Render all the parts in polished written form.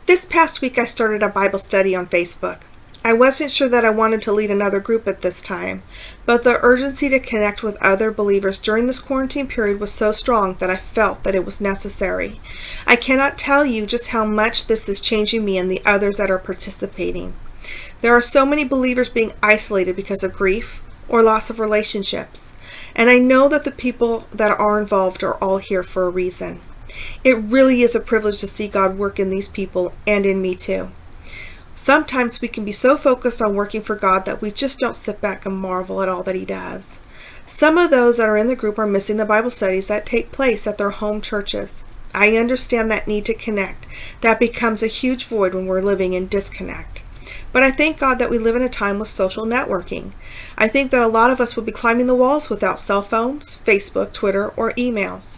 This past week I started a Bible study on Facebook. I wasn't sure that I wanted to lead another group at this time, but the urgency to connect with other believers during this quarantine period was so strong that I felt that it was necessary. I cannot tell you just how much this is changing me and the others that are participating. There are so many believers being isolated because of grief or loss of relationships, and I know that the people that are involved are all here for a reason. It really is a privilege to see God work in these people and in me too. Sometimes we can be so focused on working for God that we just don't sit back and marvel at all that He does. Some of those that are in the group are missing the Bible studies that take place at their home churches. I understand that need to connect. That becomes a huge void when we're living in disconnect. But I thank God that we live in a time with social networking. I think that a lot of us would be climbing the walls without cell phones, Facebook, Twitter, or emails.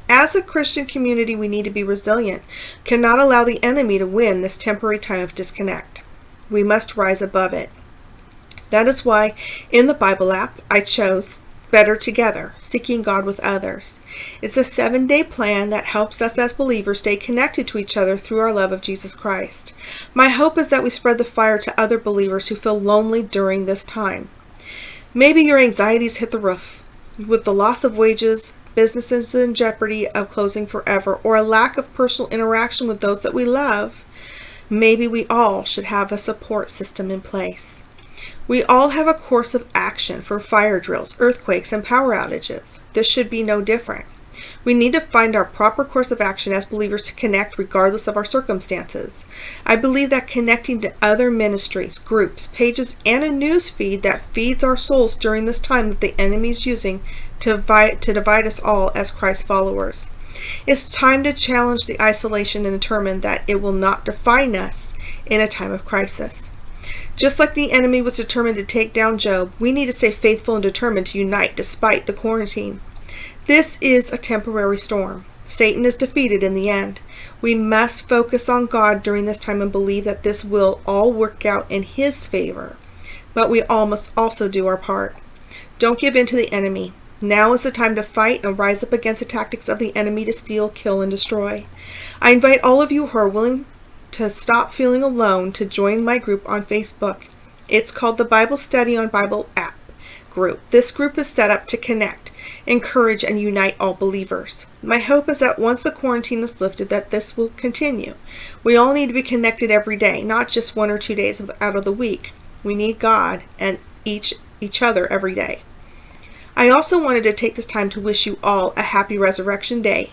As a Christian community, we need to be resilient, cannot allow the enemy to win this temporary time of disconnect. We must rise above it. That is why in the Bible app, I chose Better Together, Seeking God with Others. It's a 7-day plan that helps us as believers stay connected to each other through our love of Jesus Christ. My hope is that we spread the fire to other believers who feel lonely during this time. Maybe your anxieties hit the roof with the loss of wages, businesses in jeopardy of closing forever, or a lack of personal interaction with those that we love. Maybe we all should have a support system in place. We all have a course of action for fire drills, earthquakes, and power outages. This should be no different. We need to find our proper course of action as believers to connect regardless of our circumstances. I believe that connecting to other ministries, groups, pages, and a news feed that feeds our souls during this time that the enemy is using to divide us all as Christ followers. It's time to challenge the isolation and determine that it will not define us in a time of crisis. Just like the enemy was determined to take down Job, we need to stay faithful and determined to unite despite the quarantine. This is a temporary storm. Satan is defeated in the end. We must focus on God during this time and believe that this will all work out in His favor. But we all must also do our part. Don't give in to the enemy. Now is the time to fight and rise up against the tactics of the enemy to steal, kill, and destroy. I invite all of you who are willing to stop feeling alone to join my group on Facebook. It's called the Bible Study on Bible app group. This group is set up to connect, encourage, and unite all believers. My hope is that once the quarantine is lifted, that this will continue. We all need to be connected every day, not just 1 or 2 days out of the week. We need God and each other every day. I also wanted to take this time to wish you all a happy Resurrection Day.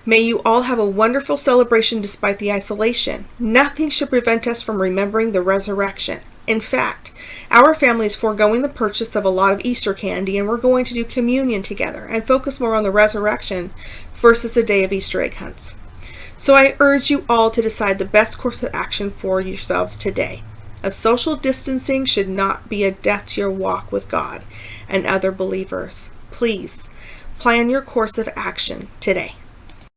May you all have a wonderful celebration despite the isolation. Nothing should prevent us from remembering the resurrection. In fact, our family is foregoing the purchase of a lot of Easter candy, and we're going to do communion together and focus more on the resurrection versus a day of Easter egg hunts. So I urge you all to decide the best course of action for yourselves today. A social distancing should not be a death to your walk with God and other believers. Please plan your course of action today.